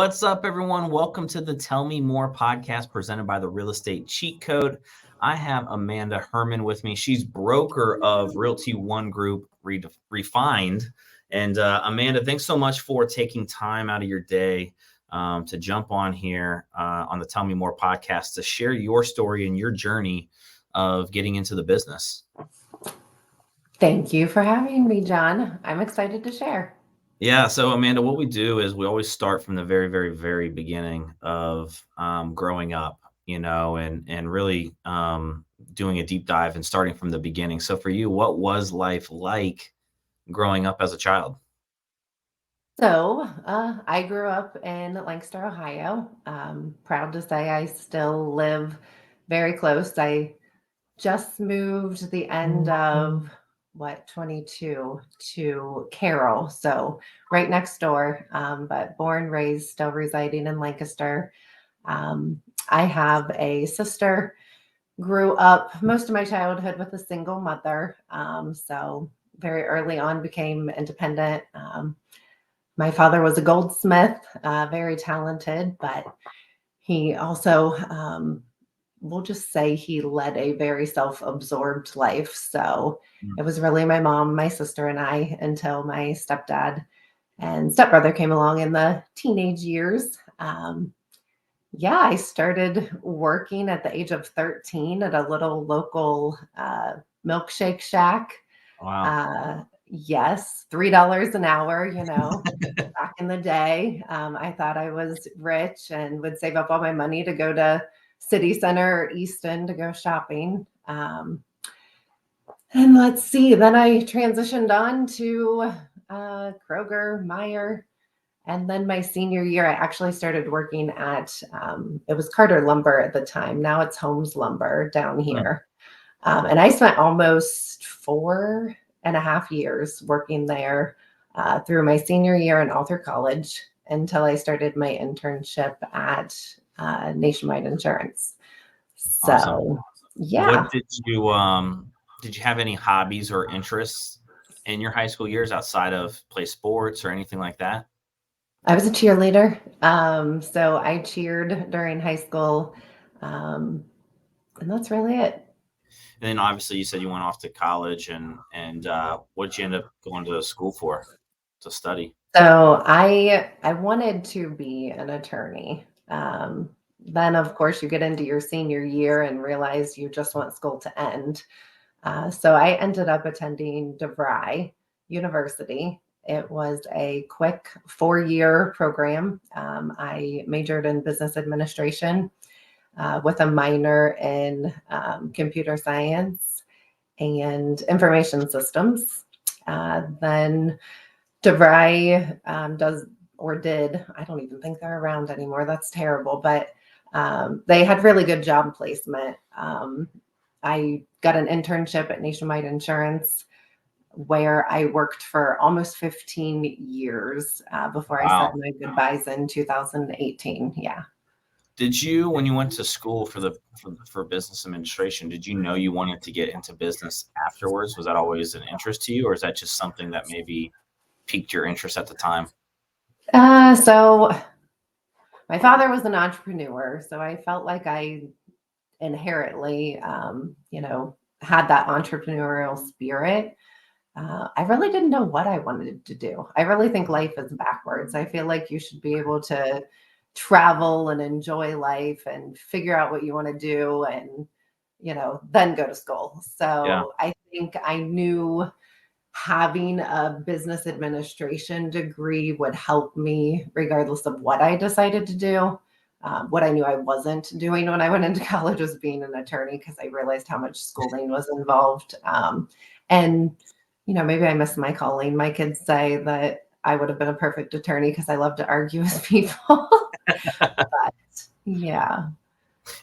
What's up, everyone? Welcome to the Tell Me More podcast presented by the Real Estate Cheat Code. I have Amanda Herman with me. She's broker of Realty One Group Refined. And Amanda, thanks so much for taking time out of your day to jump on here on the Tell Me More podcast to share your story and your journey of getting into the business. Thank you for having me, John. I'm excited to share. Yeah. So Amanda, what we do is we always start from the very, very, very beginning of growing up, and really doing a deep dive and starting from the beginning. So for you, what was life like growing up as a child? So, I grew up in Lancaster, Ohio. Proud to say I still live very close. I just moved the end of 22 to Carroll, so right next door. But born, raised, still residing in Lancaster. Um, I have a sister. Grew up most of my childhood with a single mother, so very early on became independent. My father was a goldsmith, very talented, but he also, we'll just say he led a very self-absorbed life. So Mm. it was really my mom, my sister, and I until my stepdad and stepbrother came along in the teenage years. Yeah, I started working at the age of 13 at a little local milkshake shack. Wow. Yes, $3 an hour, back in the day. I thought I was rich and would save up all my money to go to City Center or Easton to go shopping. And let's see, then I transitioned on to Kroger, Meyer. And then my senior year, I actually started working at, it was Carter Lumber at the time. Now it's Holmes Lumber down Mm. here. And I spent almost 4.5 years working there through my senior year and all through college until I started my internship at Nationwide Insurance. Awesome. So, What yeah. did you have any hobbies or interests in your high school years outside of play sports or anything like that? I was a cheerleader. So I cheered during high school. Um, and that's really it. And then obviously you said you went off to college and what did you end up going to school for to study? So I wanted to be an attorney. Then of course you get into your senior year and realize you just want school to end. So I ended up attending DeVry University. It was a quick 4-year program. I majored in business administration with a minor in computer science and information systems. Then DeVry does or did, I don't even think they're around anymore. That's terrible, but they had really good job placement. I got an internship at Nationwide Insurance where I worked for almost 15 years before I said Wow. my goodbyes in 2018. Yeah. Did you, when you went to school for business administration, did you know you wanted to get into business afterwards? Was that always an interest to you, or is that just something that maybe piqued your interest at the time? So my father was an entrepreneur, so I felt like I inherently, had that entrepreneurial spirit. I really didn't know what I wanted to do. I really think life is backwards. I feel like you should be able to travel and enjoy life and figure out what you want to do and, then go to school. Yeah. So I think I knew having a business administration degree would help me regardless of what I decided to do. What I knew I wasn't doing when I went into college was being an attorney because I realized how much schooling was involved. And, maybe I missed my calling. My kids say that I would have been a perfect attorney because I love to argue with people. But yeah.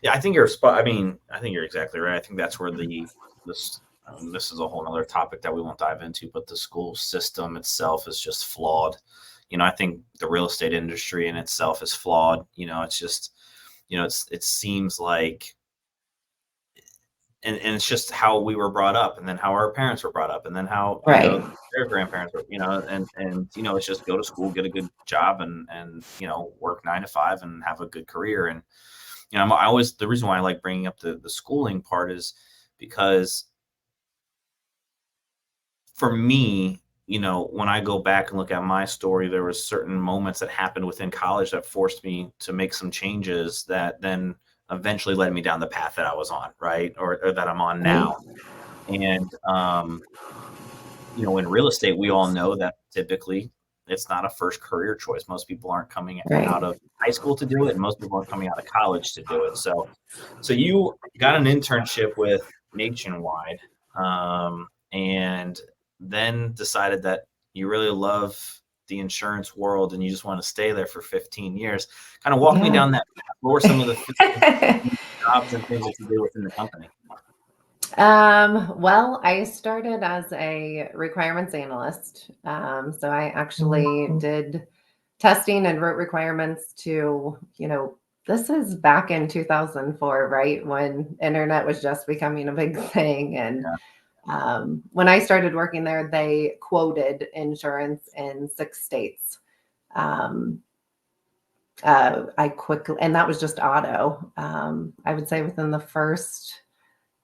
Yeah, I think you're spot. I mean, I think you're exactly right. I think that's where this is a whole other topic that we won't dive into, but the school system itself is just flawed. I think the real estate industry in itself is flawed. It's just, it seems like and it's just how we were brought up, and then how our parents were brought up, and then how, Right. their grandparents were, and it's just go to school, get a good job, and work 9 to 5 and have a good career. And I always, the reason why I like bringing up the schooling part is because for me, when I go back and look at my story, there was certain moments that happened within college that forced me to make some changes that then eventually led me down the path that I was on, right? Or that I'm on Right. now. And, in real estate, we all know that typically it's not a first career choice. Most people aren't coming Right. out of high school to do it, and most people aren't coming out of college to do it. So you got an internship with Nationwide, and then decided that you really love the insurance world and you just want to stay there for 15 years. Kind of walk me down that path. What were some of the jobs and things that you did within the company? Well, I started as a requirements analyst. So I actually did testing and wrote requirements to, this is back in 2004, right? When internet was just becoming a big thing. And when I started working there, they quoted insurance in 6 states. And that was just auto. I would say within the first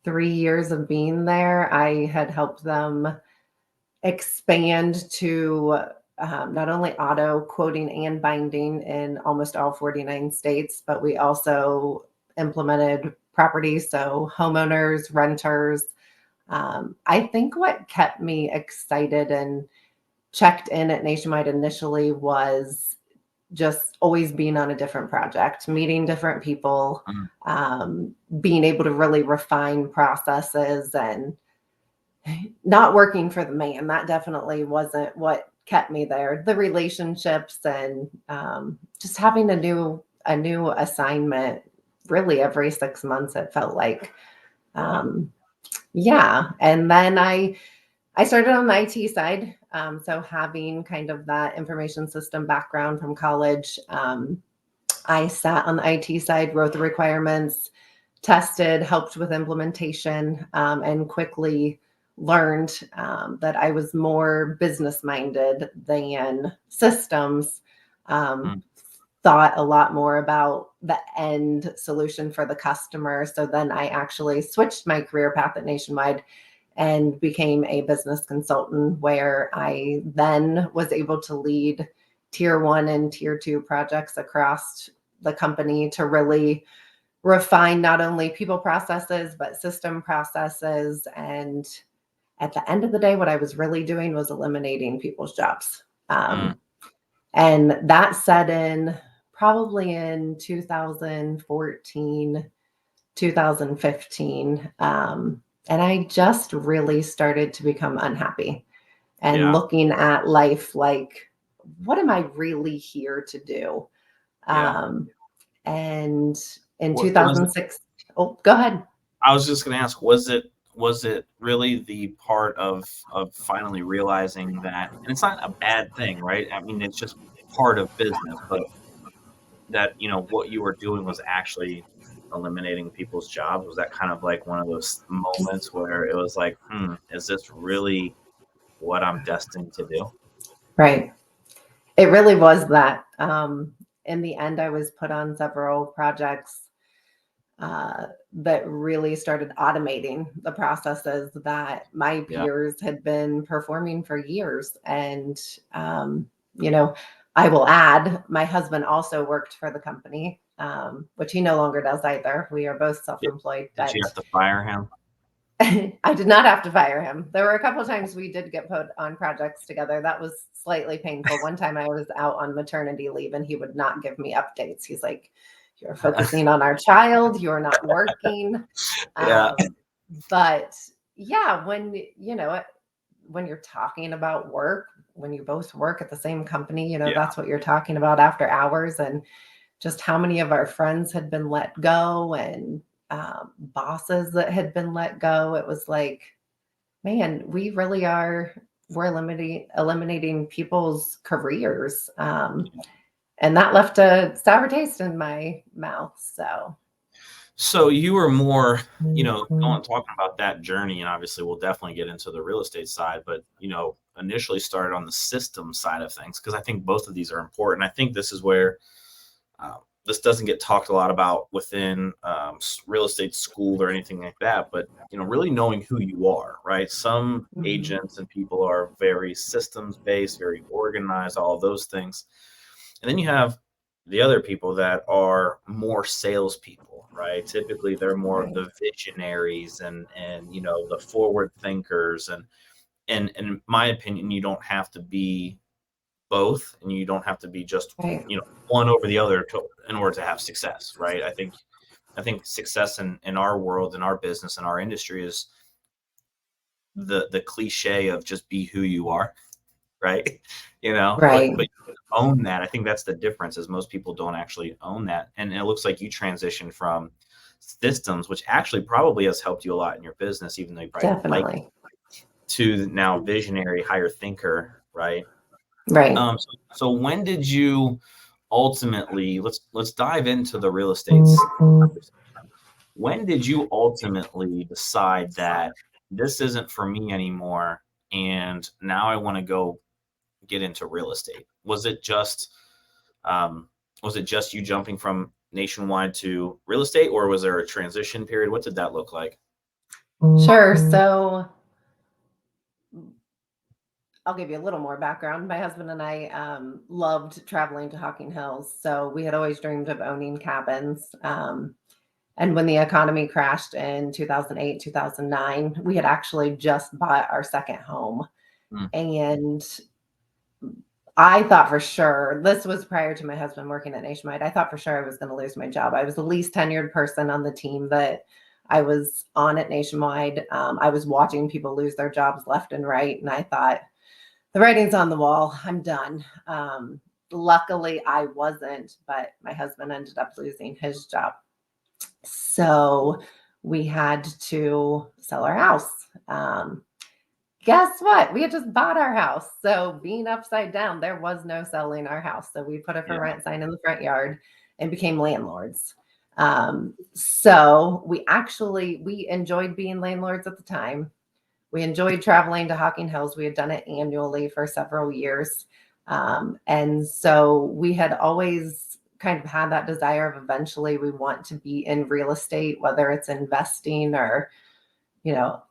3 years of being there, I had helped them expand to not only auto quoting and binding in almost all 49 states, but we also implemented property, so homeowners, renters. I think what kept me excited and checked in at Nationwide initially was just always being on a different project, meeting different people, being able to really refine processes and not working for the man. That definitely wasn't what kept me there. The relationships and just having a new assignment really every 6 months, it felt like. Yeah. And then I started on the IT side. So having kind of that information system background from college, I sat on the IT side, wrote the requirements, tested, helped with implementation, and quickly learned that I was more business minded than systems. Thought a lot more about the end solution for the customer. So then I actually switched my career path at Nationwide and became a business consultant, where I then was able to lead tier 1 and tier 2 projects across the company to really refine not only people processes, but system processes. And at the end of the day, what I was really doing was eliminating people's jobs. And that set in probably in 2014, 2015. And I just really started to become unhappy and looking at life like, what am I really here to do? And in 2006, oh, go ahead. I was just going to ask, was it really the part of finally realizing that, and it's not a bad thing, right? I mean, it's just part of business, but that, what you were doing was actually eliminating people's jobs? Was that kind of like one of those moments where it was like, is this really what I'm destined to do? Right. It really was that. In the end, I was put on several projects that really started automating the processes that my peers had been performing for years. And, I will add, my husband also worked for the company, which he no longer does either. We are both self-employed. Did you have to fire him? I did not have to fire him. There were a couple of times we did get put on projects together. That was slightly painful. One time I was out on maternity leave and he would not give me updates. He's like, "You're focusing on our child. You're not working." But yeah, when you're talking about work, when you both work at the same company, that's what you're talking about after hours. And just how many of our friends had been let go and bosses that had been let go. It was like, man, we really we're eliminating people's careers. And that left a sour taste in my mouth. So So you were more, talking about that journey, and obviously we'll definitely get into the real estate side, but initially started on the system side of things because I think both of these are important. I think this is where uh, this doesn't get talked a lot about within real estate school or anything like that, but really knowing who you are, right? Some Mhm. agents and people are very systems based, very organized, all of those things. And then you have the other people that are more salespeople, right? Typically, they're more of Right. the visionaries and the forward thinkers. And in my opinion, you don't have to be both, and you don't have to be just Right. one over the other in order to have success, right? I think success in our world, in our business, in our industry is the cliche of just be who you are, right? But Right. you own that. I think that's the difference is most people don't actually own that. And it looks like you transitioned from systems, which actually probably has helped you a lot in your business, even though you probably didn't like it, Definitely. to now visionary, higher thinker, right? Right. So when did you ultimately let's dive into the real estate conversation. When did you ultimately decide that this isn't for me anymore and now I want to go get into real estate? Um, was it just you jumping from nationwide to real estate, or was there a transition period? What did that look like? Sure. So I'll give you a little more background. My husband and I loved traveling to Hocking Hills. So we had always dreamed of owning cabins. And when the economy crashed in 2008, 2009, we had actually just bought our second home. Mm, And I thought for sure, this was prior to my husband working at Nationwide. I thought for sure I was going to lose my job. I was the least tenured person on the team that I was on at Nationwide. I was watching people lose their jobs left and right. And I thought, the writing's on the wall. I'm done. Luckily, I wasn't, but my husband ended up losing his job. So we had to sell our house. Guess what? We had just bought our house. So being upside down, there was no selling our house. So we put a for yeah, rent sign in the front yard and became landlords. So we enjoyed being landlords at the time. We enjoyed traveling to Hocking Hills. We had done it annually for several years. And so we had always kind of had that desire of eventually we want to be in real estate, whether it's investing or, you know,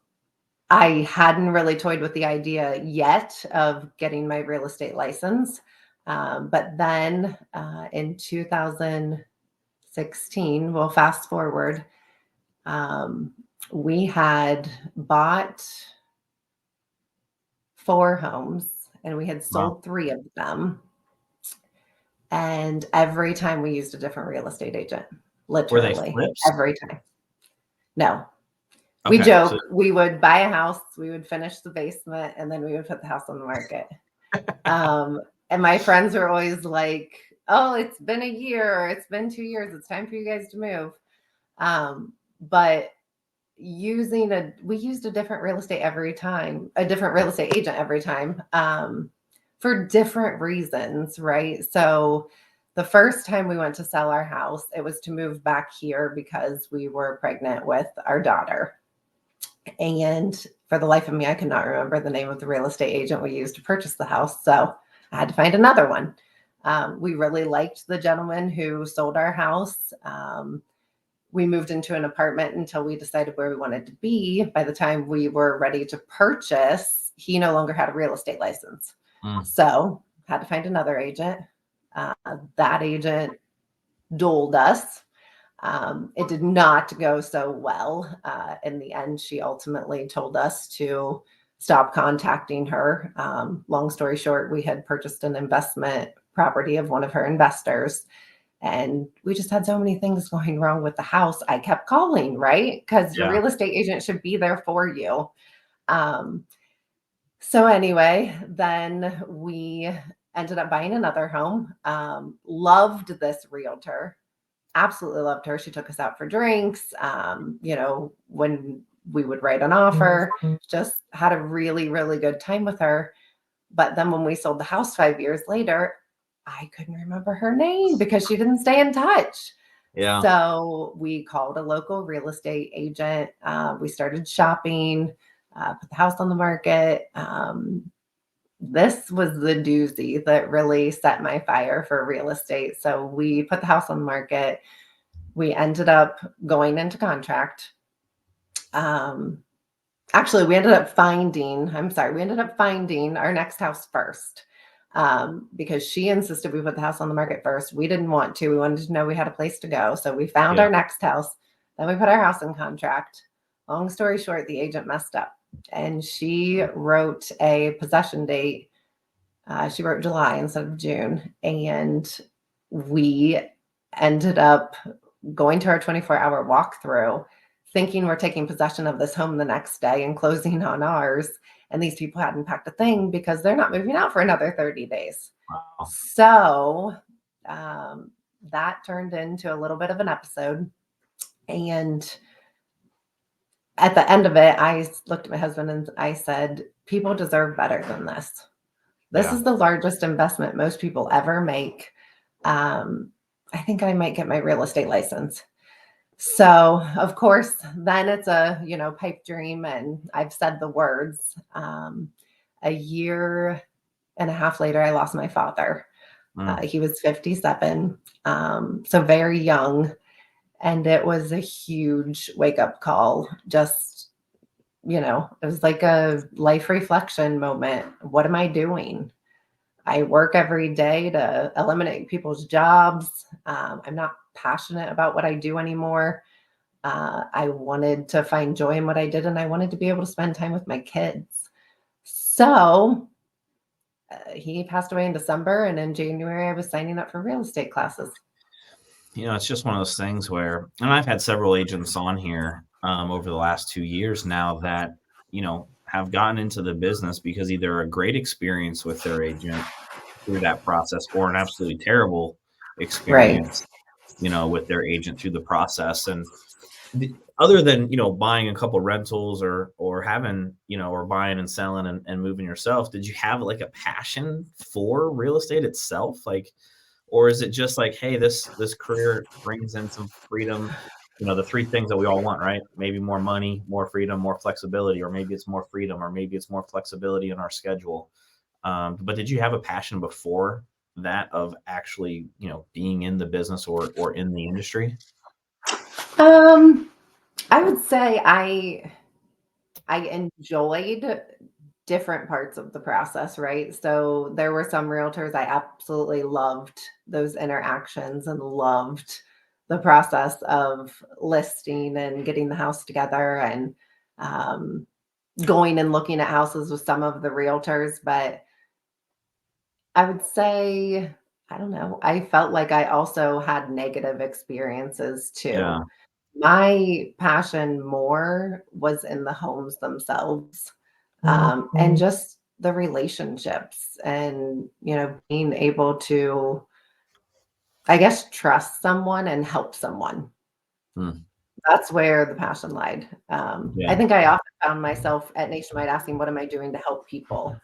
I hadn't really toyed with the idea yet of getting my real estate license. But then in 2016, well, fast forward, um, we had bought 4 homes and we had wow. sold 3 of them. And every time we used a different real estate agent, Were they literally flips? every time. No, we Okay, so joke, we would buy a house, we would finish the basement, and then we would put the house on the market. And my friends were always like, "Oh, it's been a year, or it's been 2 years. It's time for you guys to move." But we used a different real estate every time, a different real estate agent every time, for different reasons, right? So the first time we went to sell our house, it was to move back here because we were pregnant with our daughter. And for the life of me, I could not remember the name of the real estate agent we used to purchase the house. So I had to find another one. We really liked the gentleman who sold our house. We moved into an apartment until we decided where we wanted to be. By the time we were ready to purchase, he no longer had a real estate license. mm, So had to find another agent. That agent doled us. It did not go so well. In the end, she ultimately told us to stop contacting her. Long story short, we had purchased an investment property of one of her investors. And we just had so many things going wrong with the house. I kept calling, right? Because your yeah, real estate agent should be there for you. Um, so anyway, then we ended up buying another home. Loved this realtor, absolutely loved her. She took us out for drinks. When we would write an offer, just had a really, really good time with her. But then when we sold the house 5 years later, I couldn't remember her name because she didn't stay in touch. Yeah. So we called a local real estate agent. We started shopping, put the house on the market. This was the doozy that really set my fire for real estate. So we put the house on the market. We ended up going into contract. Um, Actually, we ended up finding, we ended up finding our next house first, because she insisted we put the house on the market first. We didn't want to. We wanted to know we had a place to go. So we found Yeah. our next house. Then we put our house in contract. Long story short, the agent messed up and she wrote a possession date. She wrote July instead of June. And we ended up going to our 24-hour walkthrough, thinking we're taking possession of this home the next day and closing on ours. And these people hadn't packed a thing because they're not moving out for another 30 days. Wow. So that turned into a little bit of an episode. And at the end of it, I looked at my husband and I said, people deserve better than this. This Yeah. is the largest investment most people ever make. I think I might get my real estate license. So of course, then it's a, pipe dream. And I've said the words. A year and a half later, I lost my father. He was 57. So very young. And it was a huge wake up call. Just, it was like a life reflection moment. What am I doing? I work every day to eliminate people's jobs. I'm not passionate about what I do anymore. I wanted to find joy in what I did, and I wanted to be able to spend time with my kids. So he passed away in December, and in January, I was signing up for real estate classes. It's just one of those things where, and I've had several agents on here over the last 2 years now that, have gotten into the business because either a great experience with their agent through that process or an absolutely terrible Right. experience, with their agent through the process. And other than, buying a couple rentals or having, or buying and selling and moving yourself, did you have like a passion for real estate itself? Like, or is it just like, hey, this career brings in some freedom, the three things that we all want, right? Maybe more money, more freedom, more flexibility, or maybe it's more freedom, or maybe it's more flexibility in our schedule. But did you have a passion before that of actually, being in the business or in the industry? I would say I enjoyed different parts of the process, right? So there were some realtors I absolutely loved those interactions and loved the process of listing and getting the house together and um, going and looking at houses with some of the realtors. But I would say, I don't know, I felt like I also had negative experiences too. Yeah. My passion more was in the homes themselves, and just the relationships and, being able to, I guess, trust someone and help someone. Hmm. That's where the passion lied. I Yeah. think I often found myself at Nationwide asking, what am I doing to help people?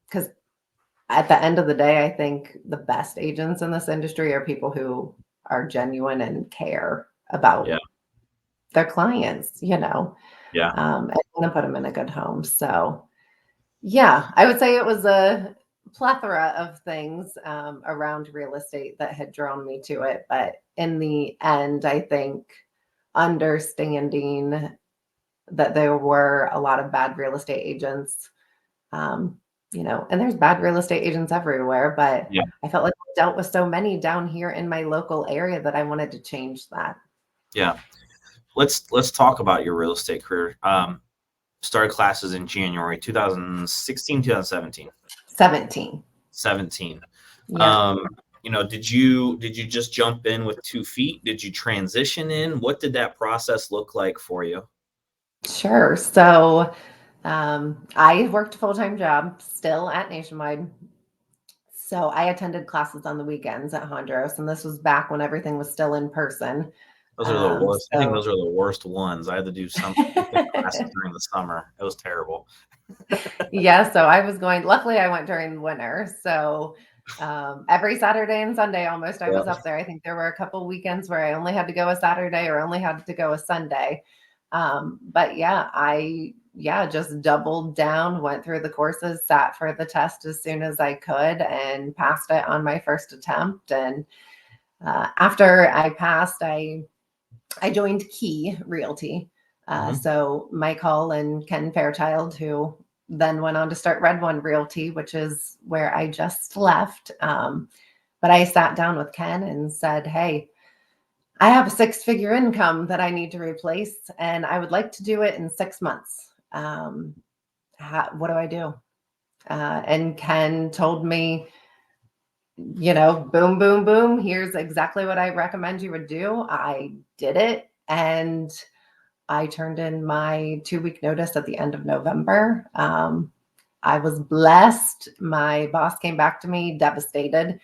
Because at the end of the day, I think the best agents in this industry are people who are genuine and care Yeah. about their clients, Yeah. and want to put them in a good home. So, yeah, I would say it was a plethora of things around real estate that had drawn me to it. But in the end, I think understanding that there were a lot of bad real estate agents, um, and there's bad real estate agents everywhere, but Yeah. I felt like I dealt with so many down here in my local area that I wanted to change that. Yeah. Let's talk about your real estate career. Started classes in January 2016, 2017. 17. 17. Yeah. Um, did you just jump in with 2 feet? Did you transition in? What did that process look like for you? Sure. So I worked a full-time job still at Nationwide. So I attended classes on the weekends at Hondros, and this was back when everything was still in person. Those are the worst. I think So those are the worst ones. I had to do something classes during the summer. It was terrible. yeah, so I was going, luckily I went during winter. So Every Saturday and Sunday almost I Yeah. was up there. I think there were a couple weekends where I only had to go a Saturday or only had to go a Sunday. But yeah, I just doubled down, went through the courses, sat for the test as soon as I could, and passed it on my first attempt. And after I passed, I joined Key Realty. So Mike Hall and Ken Fairchild, who then went on to start Red One Realty, which is where I just left. But I sat down with Ken and said, hey, I have a 6-figure income that I need to replace, and I would like to do it in 6 months. What do I do? And Ken told me, boom, boom, boom. Here's exactly what I recommend you would do. I did it, and I turned in my 2-week notice at the end of November. I was blessed. My boss came back to me devastated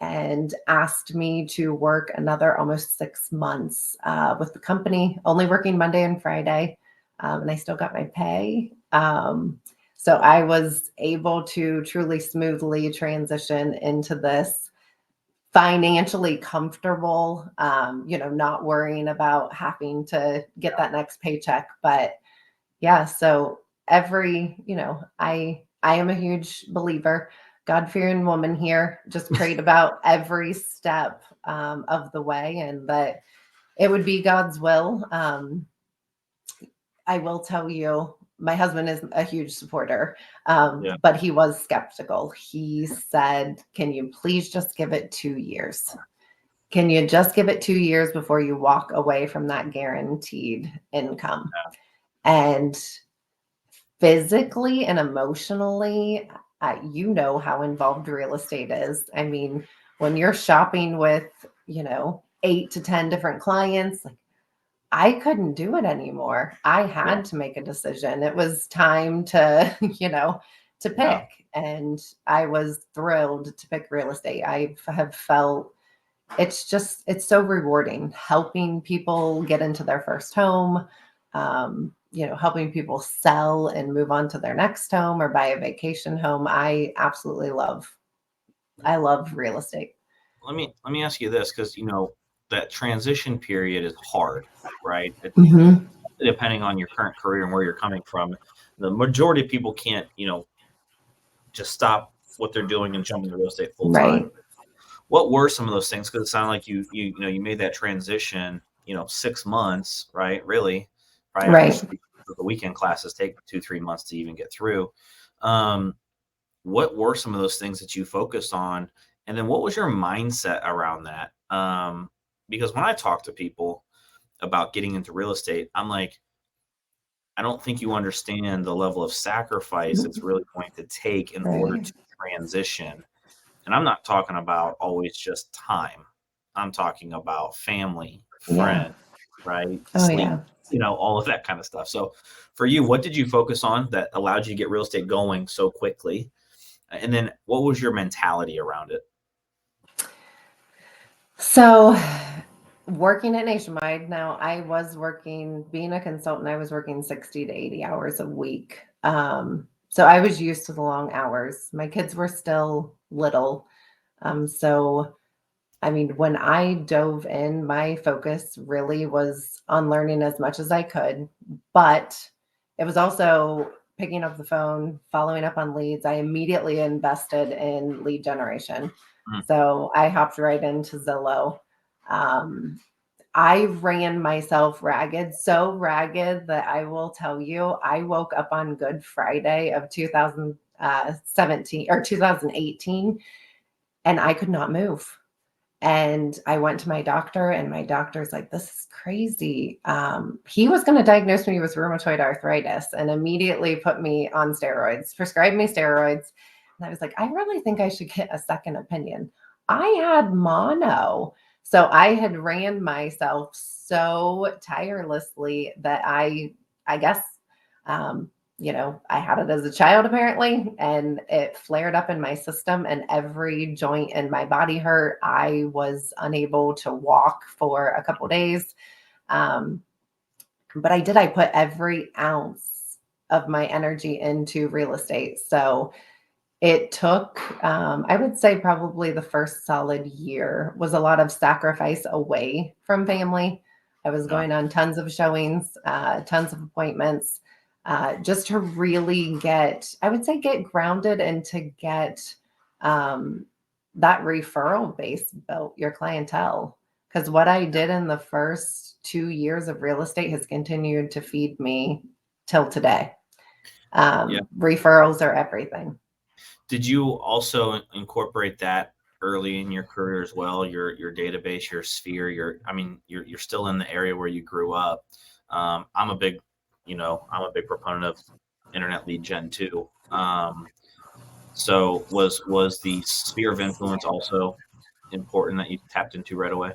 and asked me to work another almost 6 months with the company, only working Monday and Friday. And I still got my pay. So I was able to truly smoothly transition into this financially comfortable, not worrying about having to get that next paycheck. But yeah, so I am a huge believer, God-fearing woman here, just prayed about every step of the way, and that it would be God's will. I will tell you, my husband is a huge supporter, but he was skeptical. He said, can you please just give it 2 years? Can you just give it 2 years before you walk away from that guaranteed income? And physically and emotionally, you know how involved real estate is. I mean, when you're shopping with, 8 to 10 different clients, like, I couldn't do it anymore. I had to make a decision. It was time to, to pick. And I was thrilled to pick real estate. I have felt it's so rewarding helping people get into their first home, helping people sell and move on to their next home or buy a vacation home. I love real estate. Let me ask you this, because that transition period is hard, right? Depending on your current career and where you're coming from, the majority of people can't, just stop what they're doing and jump into real estate full time. Right. What were some of those things? Because it sounded like you made that transition, 6 months, right? Really, right? Right. The weekend classes take 2-3 months to even get through. What were some of those things that you focused on? And then what was your mindset around that? Because when I talk to people about getting into real estate, I'm like, I don't think you understand the level of sacrifice it's really going to take in order to transition. And I'm not talking about always just time. I'm talking about family, friends, right? Sleep, all of that kind of stuff. So for you, what did you focus on that allowed you to get real estate going so quickly? And then what was your mentality around it? So working at Nationwide, now I was being a consultant, I was working 60 to 80 hours a week. So I was used to the long hours. My kids were still little. So, I mean, when I dove in, my focus really was on learning as much as I could, but it was also picking up the phone, following up on leads. I immediately invested in lead generation. So I hopped right into Zillow. I ran myself ragged, so ragged that I will tell you, I woke up on Good Friday of 2017 or 2018, and I could not move. And I went to my doctor, and my doctor's like, this is crazy. He was going to diagnose me with rheumatoid arthritis and immediately put me on steroids, prescribed me steroids. And I was like, I really think I should get a second opinion. I had mono. So I had ran myself so tirelessly that I guess, I had it as a child apparently, and it flared up in my system and every joint in my body hurt. I was unable to walk for a couple of days. But I put every ounce of my energy into real estate. So It took, I would say probably the first solid year was a lot of sacrifice away from family. I was Yeah. going on tons of showings, tons of appointments, just to really get, I would say, get grounded and to get um, that referral base built, your clientele. Because what I did in the first 2 years of real estate has continued to feed me till today. Yeah. Referrals are everything. Did you also incorporate that early in your career as well? Your database, your sphere, you're still in the area where you grew up. I'm a big, I'm a big proponent of internet lead gen too. So was the sphere of influence also important that you tapped into right away?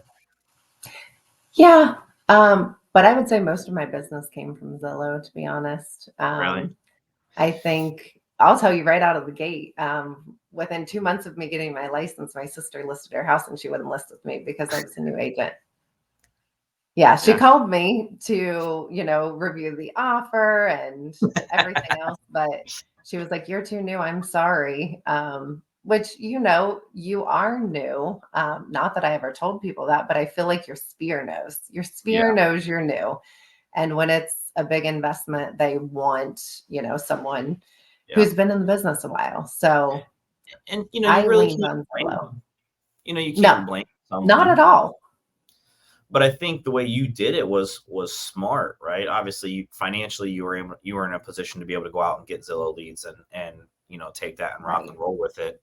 Yeah. But I would say most of my business came from Zillow, to be honest. Really? I think I'll tell you right out of the gate. Within 2 months of me getting my license, my sister listed her house and she wouldn't list with me because I was a new agent. Yeah, she Yeah. called me to, review the offer and everything else, but she was like, "You're too new. I'm sorry." Which, you are new. Not that I ever told people that, but I feel like your sphere knows. Your sphere Yeah. knows you're new. And when it's a big investment, they want, someone Yeah. who's been in the business a while. So And you I really leaned can't on blame Zillow. them. You No, can't blame not at someone. all. But I think the way you did it was smart, right? Obviously, financially, you were in a position to be able to go out and get Zillow leads and take that and rock Right. and roll with it.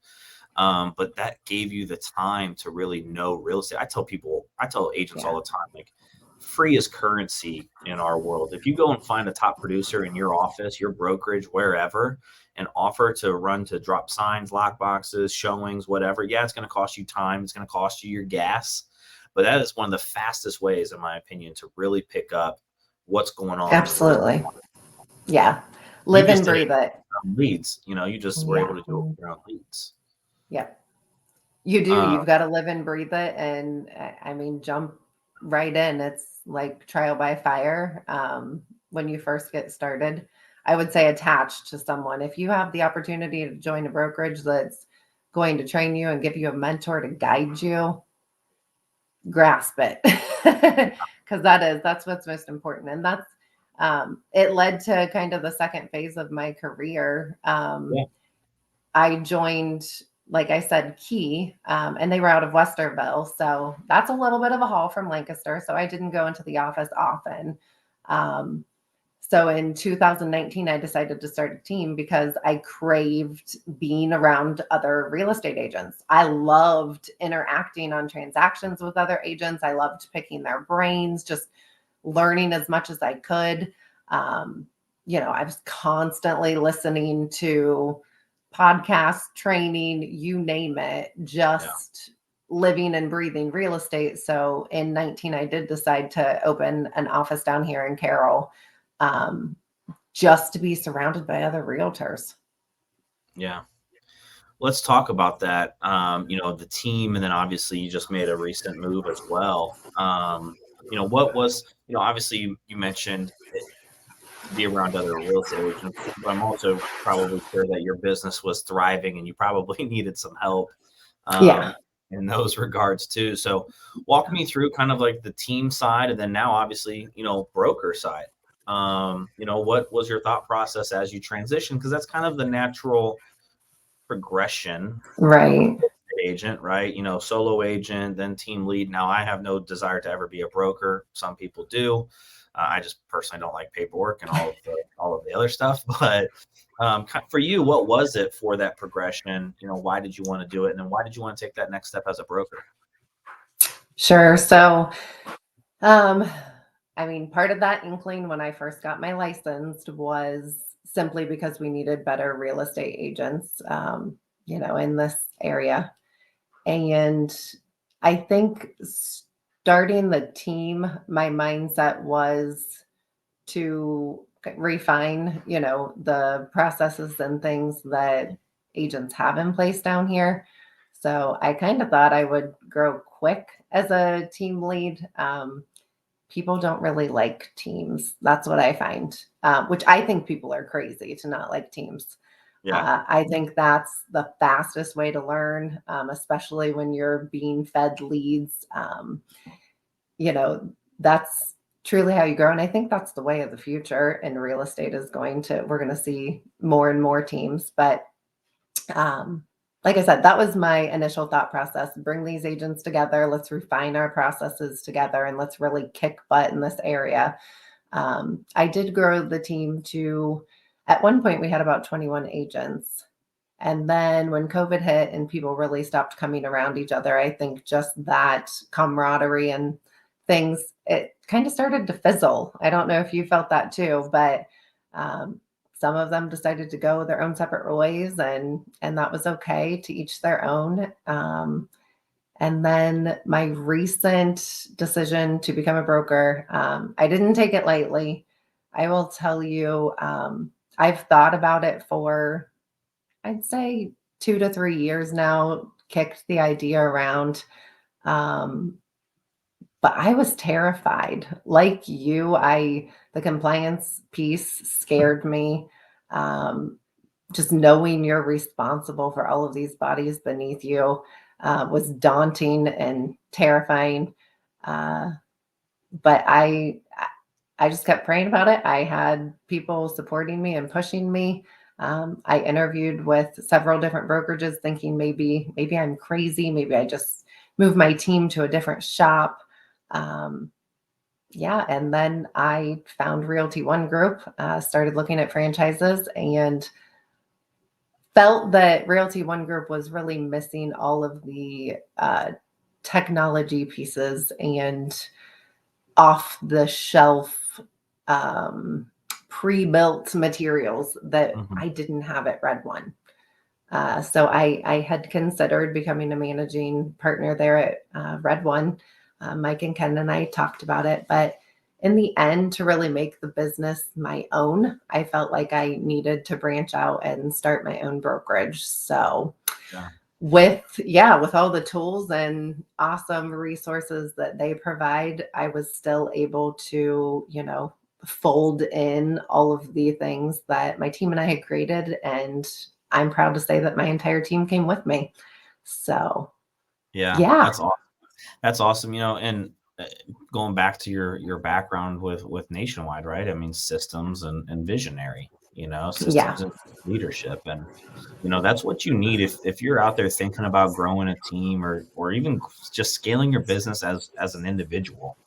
But that gave you the time to really know real estate. I tell agents all Yeah. the time, like free is currency in our world. If you go and find a top producer in your office, your brokerage, wherever, and offer to drop signs, lock boxes, showings, whatever, yeah, it's going to cost you time. It's going to cost you your gas. But that is one of the fastest ways, in my opinion, to really pick up what's going on in the real estate Absolutely. market. Yeah. You Live just and did it breathe it. from leads. You just were able Yeah. to do it with your own leads. Yeah. You do. Uh, You've got to live and breathe it. And I mean, jump right in. It's like trial by fire. When you first get started, I would say attached to someone. If you have the opportunity to join a brokerage that's going to train you and give you a mentor to guide you, grasp it. Because that's what's most important. And that's, it led to kind of the second phase of my career. yeah, I joined, like I said, Key, and they were out of Westerville. So that's a little bit of a haul from Lancaster. So I didn't go into the office often. Um, so in 2019, I decided to start a team because I craved being around other real estate agents. I loved interacting on transactions with other agents. I loved picking their brains, just learning as much as I could. Um, I was constantly listening to podcasts, training, you name it, yeah. just living and breathing real estate. So in 19, I did decide to open an office down here in Carroll, um, just to be surrounded by other realtors. Yeah. Let's talk about that. The team, and then obviously you just made a recent move as well. What was, obviously you mentioned it, to be around other real estate agents, but I'm also probably sure that your business was thriving and you probably needed some help Yeah. um, in those regards too. So walk me through kind of like the team side, and then now obviously, broker side. What was your thought process as you transition? Because that's kind of the natural progression Right. agent, right? Solo agent, then team lead. Now, I have no desire to ever be a broker. Some people do. I just personally don't like paperwork and all of the other stuff. But for you, what was it for that progression? Why did you want to do it, and then why did you want to take that next step as a broker? Sure. So, um, I mean, part of that inkling when I first got my license was simply because we needed better real estate agents, in this area. And I think starting the team, my mindset was to refine, the processes and things that agents have in place down here. So I kind of thought I would grow quick as a team lead. People don't really like teams. That's what I find, which I think people are crazy to not like teams. Yeah. I think that's the fastest way to learn, especially when you're being fed leads. You know, that's truly how you grow. And I think that's the way of the future in real estate is we're going to see more and more teams. But um, like I said, that was my initial thought process. Bring these agents together. Let's refine our processes together and let's really kick butt in this area. I did grow the team to, at one point, we had about 21 agents. And then when COVID hit and people really stopped coming around each other, I think just that camaraderie and things, it kind of started to fizzle. I don't know if you felt that too, but um, some of them decided to go their own separate ways, and that was okay, to each their own. And then my recent decision to become a broker, I didn't take it lightly. I will tell you, I've thought about it for, I'd say, 2 to 3 years now, kicked the idea around. Um, but I was terrified. Like you, the compliance piece scared me. Um, just knowing you're responsible for all of these bodies beneath you was daunting and terrifying. Uh, but I just kept praying about it. I had people supporting me and pushing me. I interviewed with several different brokerages, thinking maybe I'm crazy. Maybe I just move my team to a different shop. Um, yeah, and then I found Realty One Group, started looking at franchises, and felt that Realty One Group was really missing all of the technology pieces and off the shelf pre-built materials that Mhm. I didn't have at Red One. So I had considered becoming a managing partner there at Red One. Mike and Ken and I talked about it, but in the end, to really make the business my own, I felt like I needed to branch out and start my own brokerage. So Yeah. with all the tools and awesome resources that they provide, I was still able to, fold in all of the things that my team and I had created. And I'm proud to say that my entire team came with me. So, Yeah. yeah, That's awesome. That's awesome. And going back to your background with Nationwide, right? I mean, systems and visionary, yeah, systems and leadership. And, that's what you need if you're out there thinking about growing a team or even just scaling your business as an individual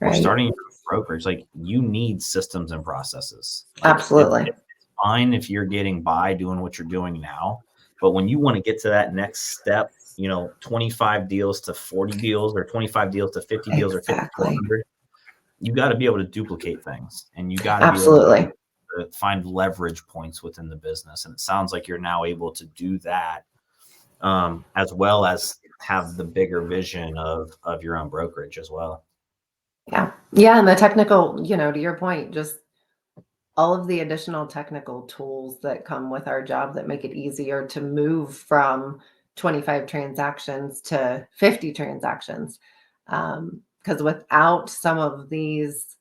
or right. starting your brokerage. Like, you need systems and processes. Like, Absolutely. it's fine if you're getting by doing what you're doing now, but when you want to get to that next step, 25 deals to 40 deals or 25 deals to 50 deals or 50 to Exactly. 100, you got to be able to duplicate things, and you got to be able Absolutely. to find leverage points within the business. And it sounds like you're now able to do that, as well as have the bigger vision of your own brokerage as well. Yeah. Yeah. And the technical, to your point, just all of the additional technical tools that come with our job that make it easier to move from 25 transactions to 50 transactions. Because without some of these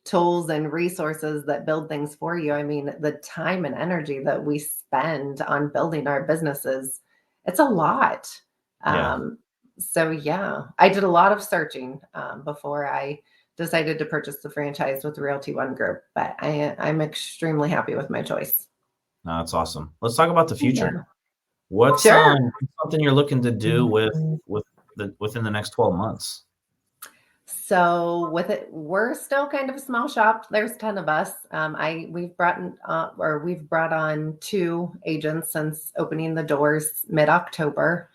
tools and resources that build things for you, I mean, the time and energy that we spend on building our businesses, it's a lot. Yeah. So yeah, I did a lot of searching before I decided to purchase the franchise with Realty One Group, but I'm extremely happy with my choice. No, that's awesome. Let's talk about the future. Yeah, What's sure. something you're looking to do within the next 12 months? So with it, we're still kind of a small shop. There's 10 of us. We've brought on 2 agents since opening the doors mid-October.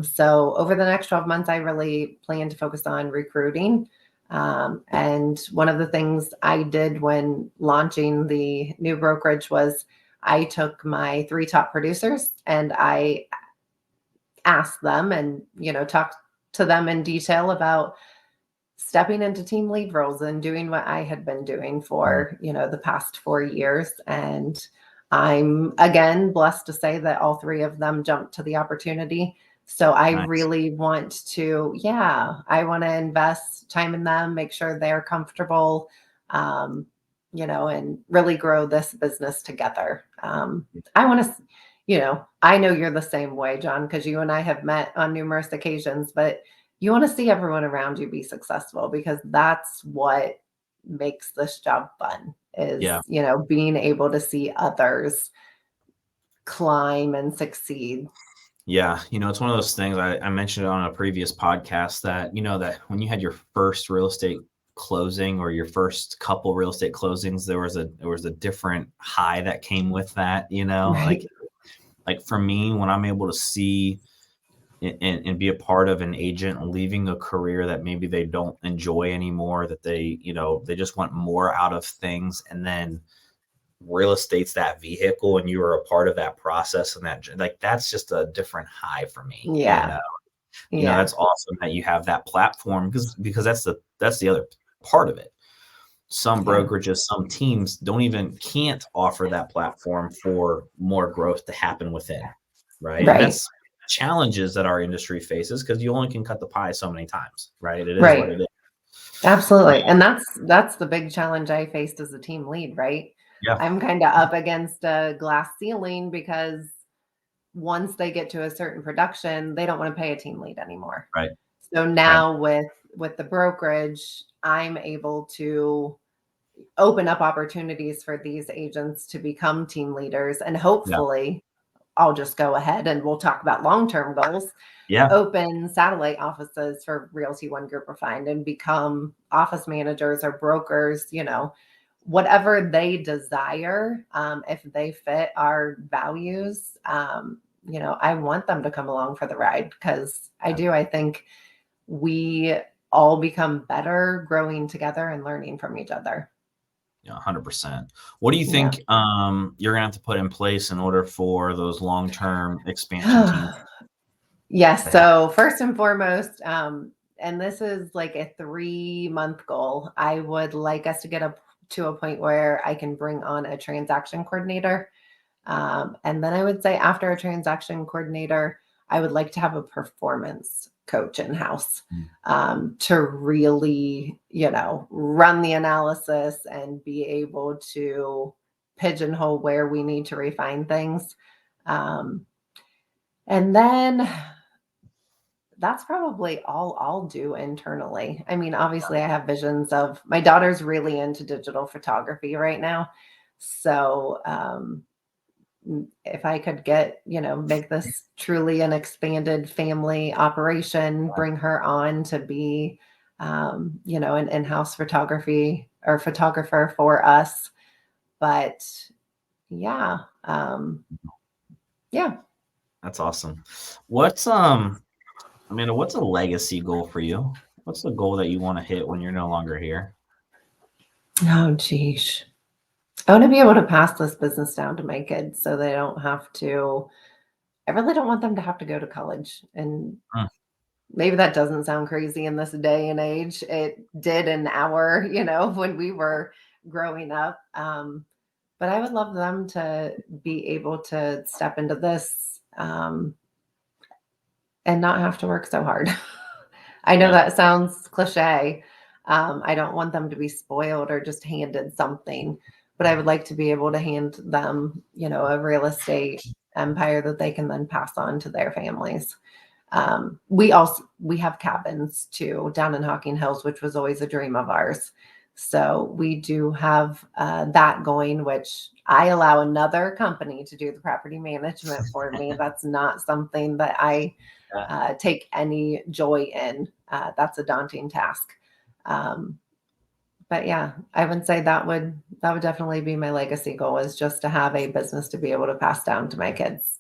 So over the next 12 months, I really plan to focus on recruiting. And one of the things I did when launching the new brokerage was I took my 3 top producers and I asked them and, talked to them in detail about stepping into team lead roles and doing what I had been doing Mm, for, the past 4 years. And I'm again blessed to say that all 3 of them jumped to the opportunity. So I nice. really want to, I want to invest time in them, make sure they're comfortable, and really grow this business together. I want to, I know you're the same way, Jon, because you and I have met on numerous occasions, but you want to see everyone around you be successful, because that's what makes this job fun is, Yeah. being able to see others climb and succeed. Yeah. It's one of those things I mentioned it on a previous podcast that, that when you had your first real estate closing or your first couple real estate closings, there was a different high that came with that, Right. like for me, when I'm able to see and be a part of an agent leaving a career that maybe they don't enjoy anymore, that they just want more out of things, and then real estate's that vehicle and you are a part of that process, and that, like, that's just a different high for me. Yeah. Yeah. That's awesome that you have that platform, because that's the other part of it. Some Yeah. brokerages, some teams can't offer that platform for more growth to happen within, right? And Right. that's challenges that our industry faces, because you only can cut the pie so many times, right? It is what Right. it is. Absolutely. And that's the big challenge I faced as a team lead, right? Yeah. I'm kind of up against a glass ceiling, because once they get to a certain production, they don't want to pay a team lead anymore. Right. So Right. now with the brokerage, I'm able to open up opportunities for these agents to become team leaders, and Yeah. hopefully I'll just go ahead and we'll talk about long-term goals. Yeah. Open satellite offices for Realty One Group Refined and become office managers or brokers, whatever they desire. If they fit our values, I want them to come along for the ride, because I think we all become better growing together and learning from each other. Yeah, 100%. What do you Yeah. think you're gonna have to put in place in order for those long-term expansion teams Yes. to happen? So first and foremost, and this is like a 3-month goal, I would like us to get up to a point where I can bring on a transaction coordinator. And then I would say after a transaction coordinator, I would like to have a performance coach in house, to really, run the analysis and be able to pigeonhole where we need to refine things. And then that's probably all I'll do internally. I mean, obviously, I have visions of my daughter's really into digital photography right now. So, if I could make this truly an expanded family operation, bring her on to be, an in-house photography or photographer for us. But yeah, yeah. That's awesome. What's Amanda, what's a legacy goal for you? What's the goal that you want to hit when you're no longer here? Oh, geez. I want to be able to pass this business down to my kids so they don't have to. I really don't want them to have to go to college. And Mm. maybe that doesn't sound crazy in this day and age. It did in our, when we were growing up. But I would love them to be able to step into this, and not have to work so hard. I know Yeah. that sounds cliche. I don't want them to be spoiled or just handed something, but I would like to be able to hand them, a real estate empire that they can then pass on to their families. We have cabins too down in Hocking Hills, which was always a dream of ours. So we do have that going, which I allow another company to do the property management for me. That's not something that I take any joy in. That's a daunting task. But yeah, I would say that would definitely be my legacy goal, is just to have a business to be able to pass down to my kids.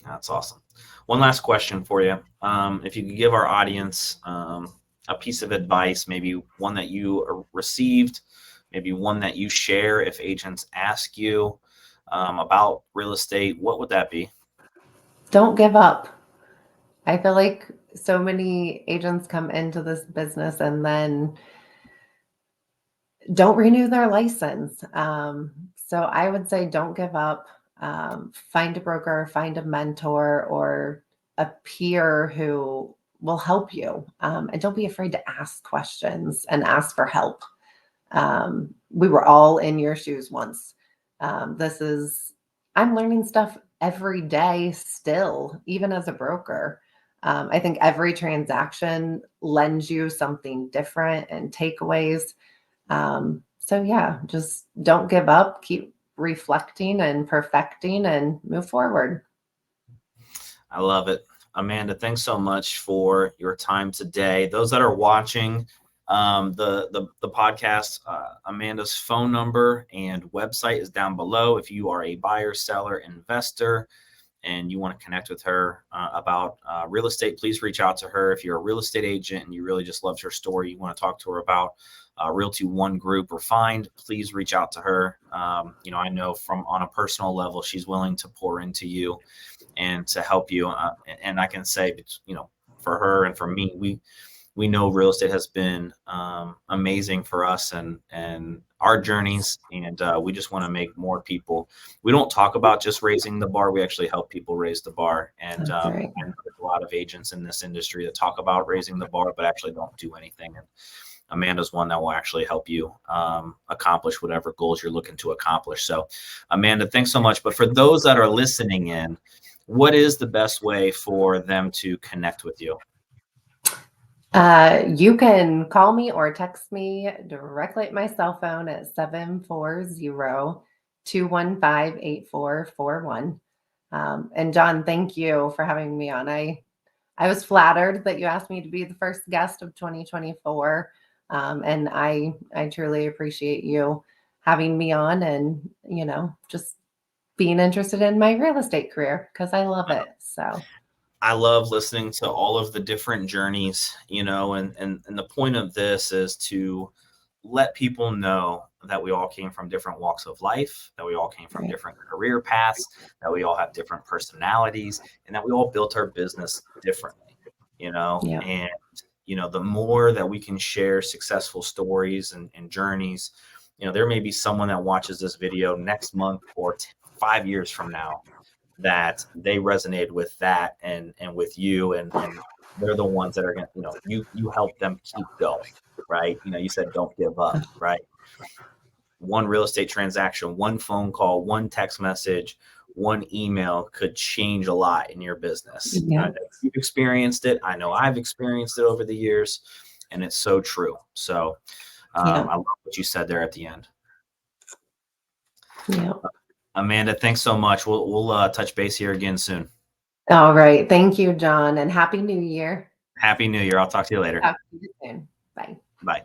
That's awesome. One last question for you. If you could give our audience a piece of advice, maybe one that you received, maybe one that you share if agents ask you about real estate, what would that be? Don't give up. I feel like so many agents come into this business and then don't renew their license. So I would say don't give up. Find a broker, find a mentor, or a peer who will help you. And don't be afraid to ask questions and ask for help. We were all in your shoes once. This is I'm learning stuff every day still, even as a broker. I think every transaction lends you something different and takeaways. So yeah, just don't give up, keep reflecting and perfecting and move forward. I love it. Amanda, thanks so much for your time today. Those that are watching the podcast, Amanda's phone number and website is down below. If you are a buyer, seller, investor, and you want to connect with her about real estate, please reach out to her. If you're a real estate agent and you really just loved her story, you want to talk to her about Realty One Group Refined, please reach out to her. I know from on a personal level, she's willing to pour into you and to help you. And I can say, for her and for me, we know real estate has been amazing for us and our journeys. And we just want to make more people. We don't talk about just raising the bar. We actually help people raise the bar. And That's right. I know there's a lot of agents in this industry that talk about raising the bar, but actually don't do anything. And Amanda's one that will actually help you accomplish whatever goals you're looking to accomplish. So, Amanda, thanks so much. But for those that are listening in, what is the best way for them to connect with you? You can call me or text me directly at my cell phone at 740-215-8441. And John, thank you for having me on. I was flattered that you asked me to be the first guest of 2024. And I truly appreciate you having me on and, just being interested in my real estate career because I love it. So I love listening to all of the different journeys, and the point of this is to let people know that we all came from different walks of life, that we all came from right. different career paths, that we all have different personalities, and that we all built our business differently, Yeah. and, the more that we can share successful stories and journeys, there may be someone that watches this video next month or 5 years from now that they resonated with that and with you and they're the ones that are going to, you help them keep going, right? You said don't give up, right? One real estate transaction, one phone call, one text message, one email could change a lot in your business. Yeah. I know you've experienced it. I know I've experienced it over the years, and it's so true. So Yeah. I love what you said there at the end. Yeah. Amanda, thanks so much. We'll touch base here again soon. All right. Thank you, John, and Happy New Year. Happy New Year. I'll talk to you later. Talk to you soon. Bye. Bye.